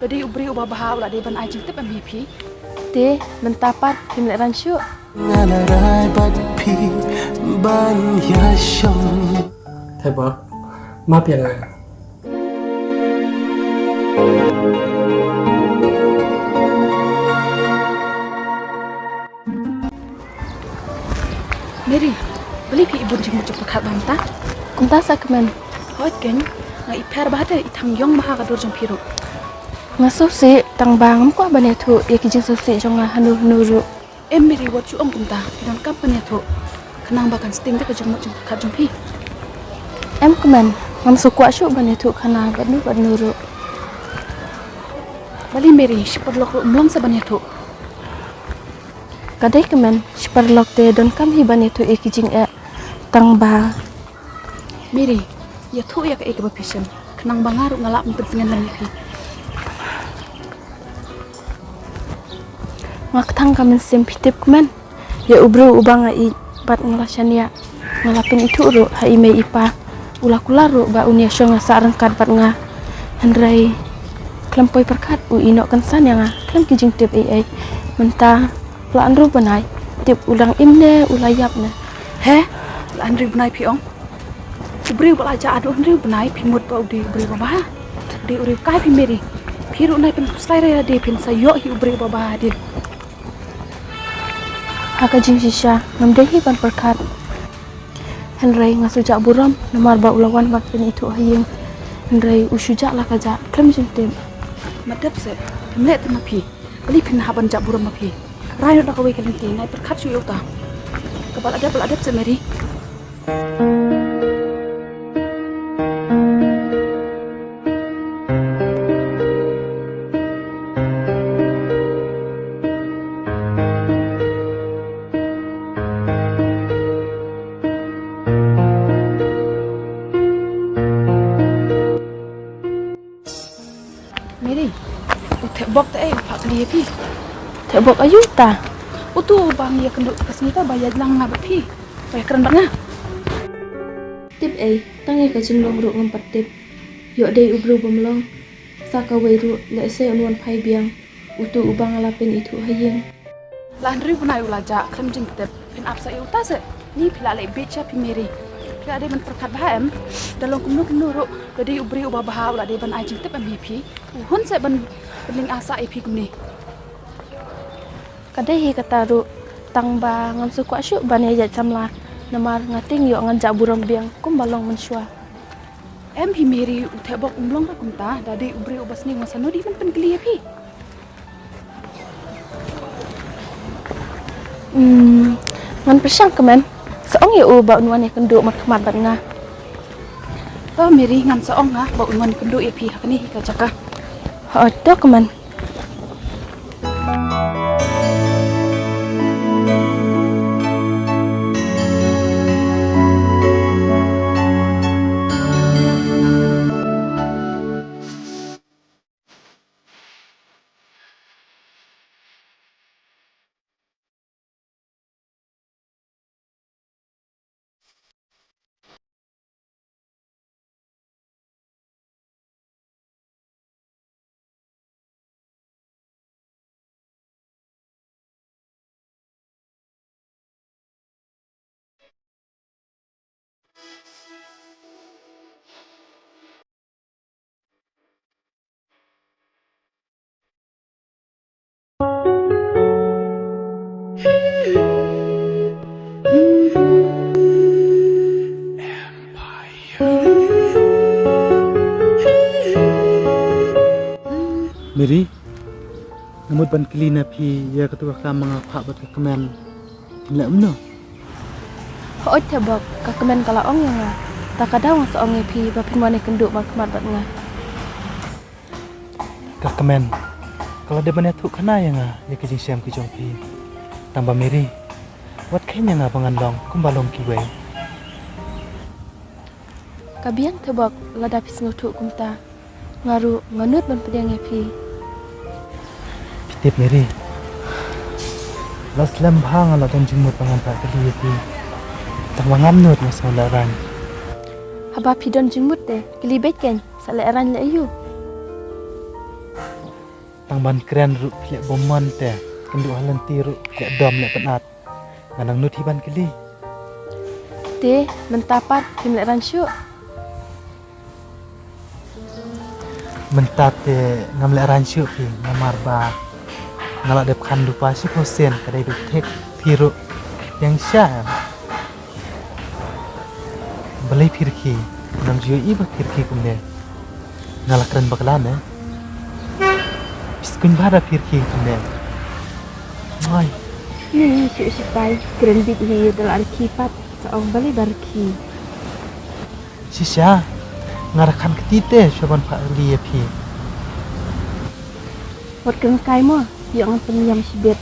Jadi ubri ubah bahau lah dia ban ai jing tip MVP. Te mentapat him le ran syu. ngalarai bat pi ban ya shom Thầy bảo má biển này Mary, beli pi ibu jing mucuk pekat bang ta. Kumta sa kemen. Hoi ken, ngai iper bahada itang yong maha kadur jong piru. Ngaso si tang bangam ko bane thu ye ki jing so si jong hanu nuru. Mary wat chu ta, pidan kapan ya tu. Kenang bahkan sting ta ke jong mucuk pekat jong pi. Em kemen ngam so kwa syu bane thu khana bad nuru. Bali Mary, sipur lok umlong sa ban ya tu. Kadai kemen sperlok te don kam hi bane thu ye ki jing tang ba. Mary, ya tu ya ke ba pisem. Kenang bangaru ngalap pentingan lan pi. Ngak thang kamen sim pitip kemen. Ya ubru ubang ai bat ngalasan ya. Ngalapin itu ru ha ime ipa. Ula-kula ru ba unia syo ngasa rengkat bat nga. Handrai klempoi perkat u ino kansan yang klem kijing tip ai menta laan ru banai tip ulang imne ulayap ne. He, lan ri benai pi ong. Ubri bala ja adu ri benai pi mut ba udi ubri ba bah. Di uri kai pi Mary. Piru nai pen slide ya de pin sayo hi ubri ba bah din. Haka jing sisha ngamdehi ban perkat. Henry ngasujak buram namar ba ulawan bat pen itu hayeng. Henry usujak lah kaja klem jing tip. Madap se, mle te mapi. Beli pin haban jak buram mapi. Rayo dak away kalenti nai perkat su yota. Kebal adap se Mary. Mary, utek bok te pak dia pi. Tebok ayu ta. Utu bang ya kenduk kasmita bayar lang ngabak pi. Bayar keren banget. Tip tangai ka jinglong ru ngam tip. Yo dei ubru bomlong. Saka weiru le se onwan phai biang. Utu ubang alapin itu hayeng. Lan ri punai ulaja krem jing tep. Pin apsa yu ta se. Ni pila le becha pi Mary. Pila de men perkat bahem. Dalam kumnu nuru. Jadi ubri ubah bahau la de ban ai jing tep MVP. Hun se ban beling asa IP kumni. Kadai hi kata ru tang ba ngam su kwa syu ban ya chamla. Namar ngating yo ngan jak buram biang kum balong mensua. Hi Mary utek bok umlong ka kumta. Dadi ubri ubas ni ngasano di men pen kli pi. Ngan persang kemen. Seong ya u ba unwan ya kenduk mat kemat bat nga. Oh Mary ngan seong ha bok unwan kenduk ya pi hakni hi ka jaka. Ho to kemen. Mary ngamut ban klina pi ya ketua ka mga pha bat ka kemen la umno Ho tebok ka kemen kala ong yang nga. Ta kadang seong pi ba pin wane kenduk mat kemat bat nga. ka kemen kalau de ban tu kana ya nga ya ke jing siam ki jong pi tamba Mary wat kenya nga pangandong kumbalong ki we Kabiang tebok lada pis ngutu kumta. Ngaru nganut ban pedang pi. tip Mary las lam hang ala don jingmut pangan pa kali pi tang wangam nut mas malaran Haba pidon jingmut de kilibet ken sale aran le ayu. tang ban keren ru lek bomon te kendu halan tiru lek dom lek penat nganang nu tiban keli Te mentapat kim lek ransyu. mentat te ngam lek ransyu pi ngamar ba ngala dep kan lupa si kosen kadai du tek piru yang sya balai pirki nam jiyo iba pirki kumne ngala keren bakalan biskun bada pirki kumne Ay, Ni syuk sipai keren big hi dal arkipat saong bali barki. sisya ngarakan ketite syaban pak li pi Wat keng kai mo yang penyam sibet.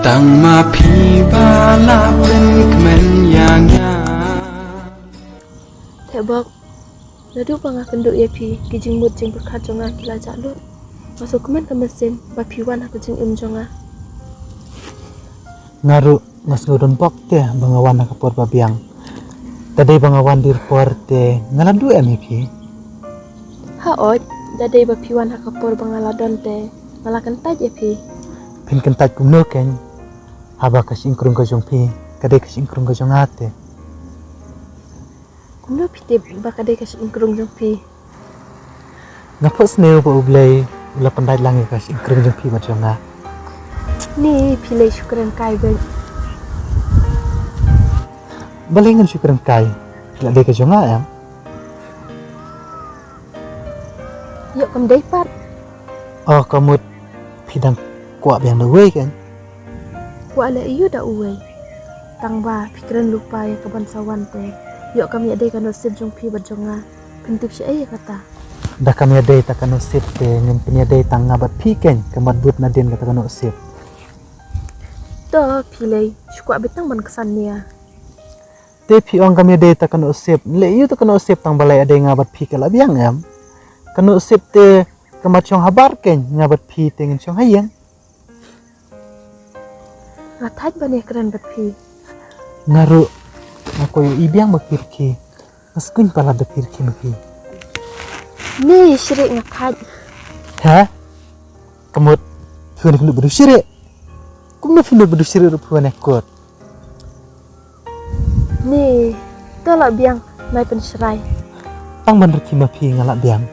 Tang ma pi ba la pen kemen yang ya Tebok. Nadu pangah kenduk ya pi kijing mut jing berkat jonga kila jalur. Masuk kemen ke mesin ba piwan aku jing jonga. ngaru ngas ngudon pok te bangawan kapor babiang tadai bangawan dirpor te ngalandu pi Ha oj dadai ba piwan hakapor bangaladon te ngalakan taj ya pi. pin kentat kumno ken haba kas ingkrung ko jong pi kadai kas ingkrung ko jong ate Kuno piti bakadai kas ingkrung jong pi. ngapos neu ba ublay ula pandai langi kas ingkrung jong pi ma jonga Ni pilih syukuran kai ben. balingan syukuran kai kila dei ka jonga ya Yuk kam daipat. oh kamut pidang kuat yang dewe kan Wa ala iyo da uwe. Tang ba pikiran lupa ya kaban sawan te. Yuk kami adai kan nasib jong pi berjonga. Pentip si ayah kata. dah kami ada takkan usip te ngem penyadai tang ngabat pi ken kemat but nadin kata kan usip Dah pilih syukua betang ban kesannya. te pi ong kami ada takkan usip le iyo takkan usip tang balai ada ngabat pi kala biang em kan usip te kemat chong habar ken ngabat pi te ngin chong hayang Ngataj ban ya keren bat pi. ngaru aku yo ibiang bakirki maskun pala da pirki maki Ni syirik ngataj. ha kamut puan kundu bedu sire kumna findu bedu sire ru puan ekot Ni tolak biang mai penserai. tang ban reki mapi ngalak biang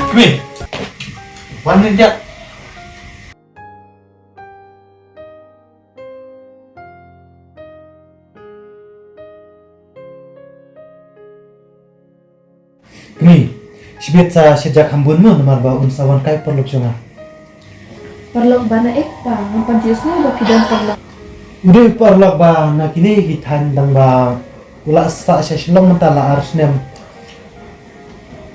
Kami. Wan ninja. Kami. Sibetsa sejak hambun mo namar ba unsawan kai perlu jonga. Perlok bana ekpa ngampan jesna ba pidan perlok. Udah perlu ba na kini hitan dang ba ula sa shalong mentala arsnem.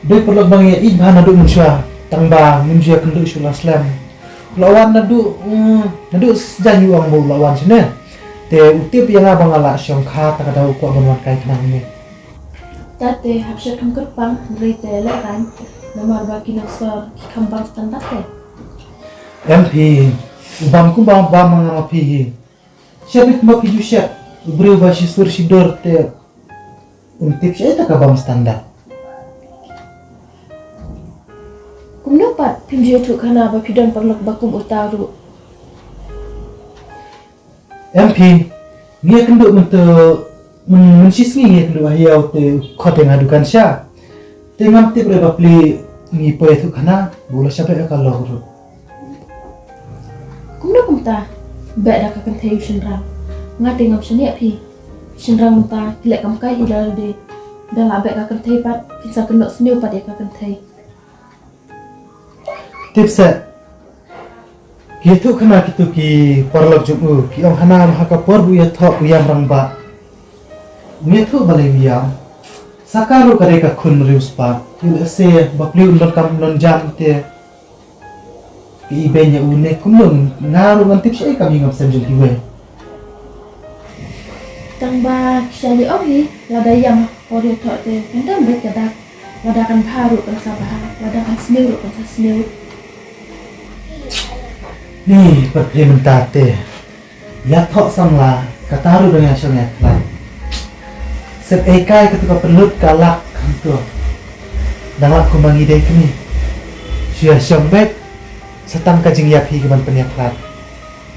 Udah perlu bang ya id bana du munsha tang ba munjia kendu shula slam. Lawan nadu sejanyu ang mo lawan sine. Te utip yang abang ala syong kha ta kada ko ban kai kenang ni. Tate hapsya kam kerpang rete lekan namar ba kinasar kambang standar te. MP ubam ku ba mga mapi. Syabit mapi jusya ubre ba sisur sidor te untip siya ta ka bang standar. Kum dapat pinjau tu kana ba pidan perlok bakum utaru. MP ngia kenduk mensisngi ngia kenduk hiau te khote ngadukan sya. Te ngam te bre bapli ngi poe tu kana bola syabe ka logro. Kum dakum ta ba da ka kan thayu shinra. Ngate ngam shani api. Shinra munta kilek kam kai idal de. Dan abe ka kan thay pat pisa kenok sniu pat ka kan thay. Tipsa gitu kana kitu ki parlok jumu ki ong hana mahaka porbu ya tho uyam rangba nge thu balai biya sakaru kare ka khun riuspa il se bapli undon kam non jam te ki benya une kumnon ngaru ngan tips ai kami ngam semjul kiwe Tang ba shani ogi lada yam ori tho te kendam be kada lada kan baru kan sabah lada kan sniu kan sniu. ni perplementate ya tho samla kataru dengan syongnya klan sep ekai ketika pelut kalak kanto dalam aku mangide kini sia syambek setam kajing yapi keman peniak klan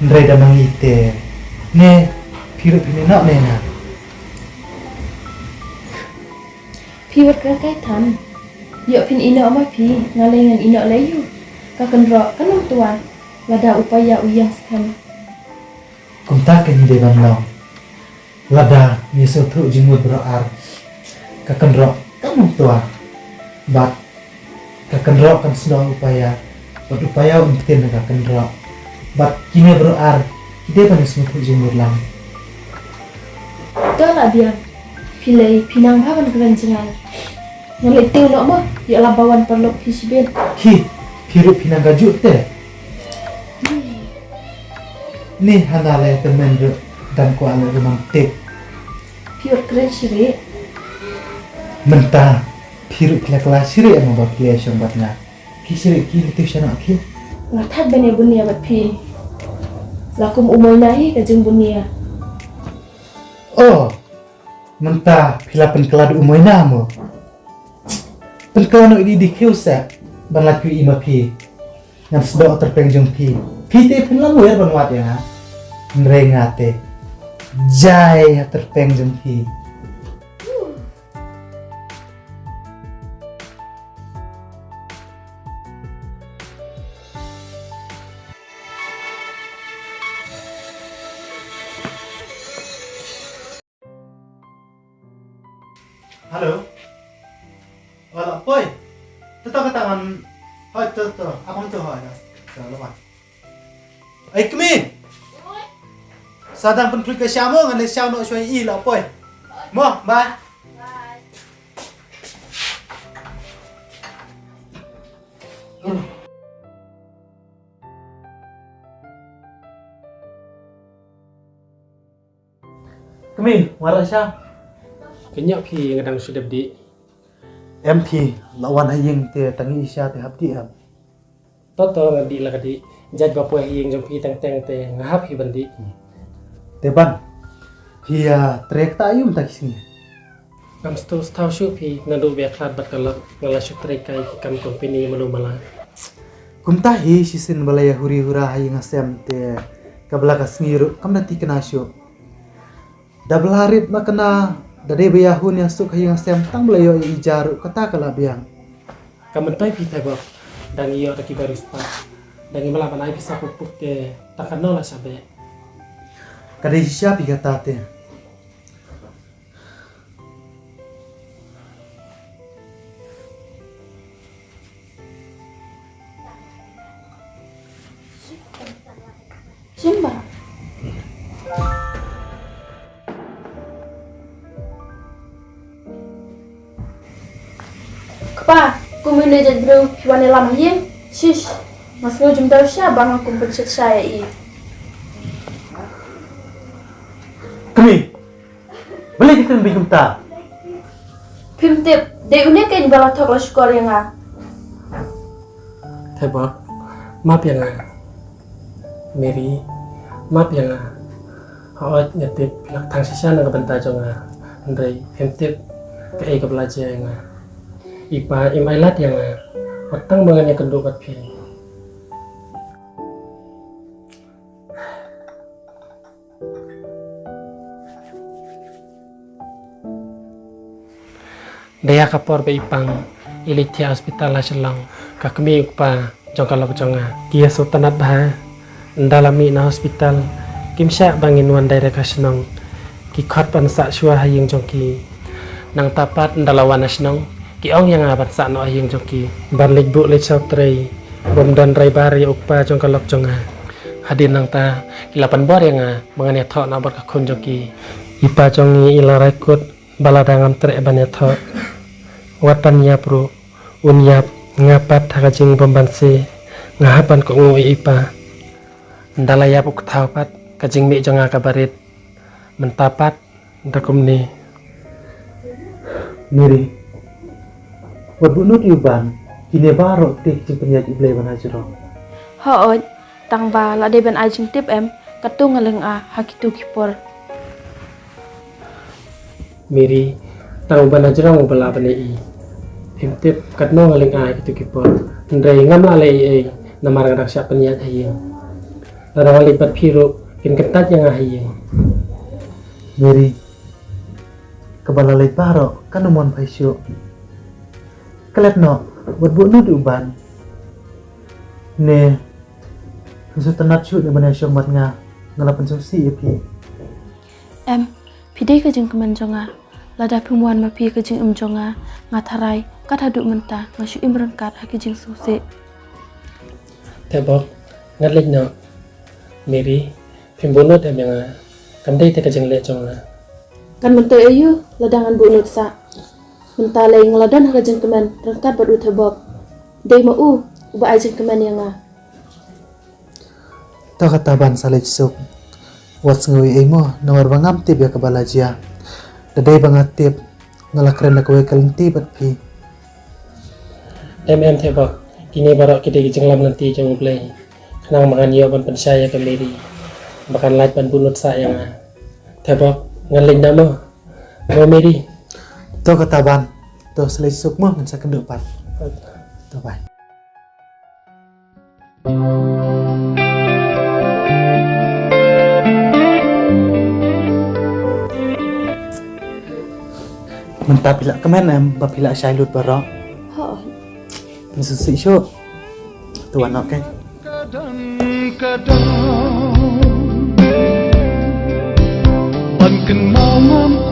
ndre da mangite ne piru pinena nena Piwat ka kai tham. Yo pin ina ma pi ngalengan ina layu. Ka kan ro kan tua. Lada upaya uyang sekali. kumta kani de banlaw lada ni so thu jingmut beroar kakenro kamu tua bat kakenro kan sudah upaya berupaya untuk kakenro bat kini beroar ide panis mutu jingmut lang To la biang. Pilai pinang haban keren jengai. Ngolek tiu no mo ya labawan perlok hisben. hi piru pinang gajuk te ni hanale temen dan ko ale romantik Piwat keren siri. mentah piru pila kelas siri emang buat dia syombatnya ki siri ki litu syana ki Ngathat bene bunia bat pi. Lakum umoy nahi ka jeng bunia. oh mentah pila penkeladu umoy namo penkelanu ini dikiusa ban laku ima pi yang sedok terpengjung pi te penlamu ya ban wat ya nrengate jai terpengjung pi halo wala boy tetap tangan hai tetap abang tu hai dah ai kemi sadang pen klik ke syamo ngan le syam no shoi i la boy mo bye kemi ngara syam Kenyak pi ngadang sudah di MP lawan hayeng te tangi isya te habdi am toto ngadi lah kadi jaj bapu yang jom pi teng teng te ngahap hi bandi te ban hia trek ta yum ta kisini kam sto stau shu pi ngadu be khat bat kalak ngala shu trek kai kam company manu mala kumta hi sisin balaya huri hura hayeng asem te kabla kasngiru kam nanti kena syu double harit makana dade bayahun yang suk hayeng asem tang belayo ijaru kata kala biang kamentoi pi tebok dan iyo taki barista dan imala banai bisa pupuk ke takanola sabe Kadai siapa kata te? Simba. Kepa, kumene jadi bro piwane lama yin. Shish, mas lo jumpa siya bang aku pencet saya i. Kami, beli kita bingung tak? Pimtip, de unik kan bala tok la skor yang a. tebok maaf ya nga Mary maaf ya nga hoot nyatip pilak tang sisya nga banta jo nga andai hemtip ke ka belajar nga ipa imailat ya nga otang manganya kendukat pi Daya kapor be ipang ilitia hospital la selang kakmi ukpa jongkala jonga kia sultanat bah dalami na hospital kimsya bangin wan direct asnong ki khot pan sa shua hayeng jongki nang tapat dalawan asnong ki ong yang abat sa no hayeng jongki ban lik bu lik sautrei bom dan rai bari ukpa jongkala jonga hadir nang ta kilapan bor yang mangane tho na bor ka khon jongki ipa jongi ila rekut baladangam tre ban tho watan ya pro unyap ngapat hakajing pembansi ngahapan ko ngui ipa ndalaya puk thapat kajing mi jonga kabarit mentapat ndakumni Miri, buat bunut yuban, kini baru tik jing penyat iblay banajero. Hoot, tang ba la de ben ajing tip em katung ngaleng a hakitu kipor. miri tang bana jrang bala bane i himtip katno ngaling ai kitu kipor ndai ngam la le ai namar ngadak sya penyat hayeng lara lipat phiru kin ketat yang hayeng Miri, kebalalay baro kan umon paisyo. Kalet no, buat bunut yuban. Ne, susu tenat syut ni bana syong mat nga ngalapan susi ipi. Em, pidai kajing kemen jonga. Lada pumuan ma pi kajing jonga ngatarai kataduk menta ngasyu imrengkat hakijing susi. tebok ngatlik no miri pimbunut em yang kamdai te kajeng le jonga Kan menta ayu ladangan bunut sa. Menta lay ngeladan hakijing kemen rengkat badu tebok. Dei ma uba ajing kemen yang a. Tau kataban salaj suk. Wats ngui emo nawar bangam tip ya kabalajia. Dadai bangat tip ngalakren na kue kalinti bat pi. em tebok kini barok kide kajeng lam nanti jong play kenang mangan yo ban pensaya ke miri bahkan lait ban bunut sa yang tebok ngaling damo mo miri Tau kataban, tau salaj suk mo ngan sa kendupan. Tau bay. Mentap pila kemen em bapila syailut barok. Hoot. Susi syuk. Tuan oke. Kadang-kadang Pan kenal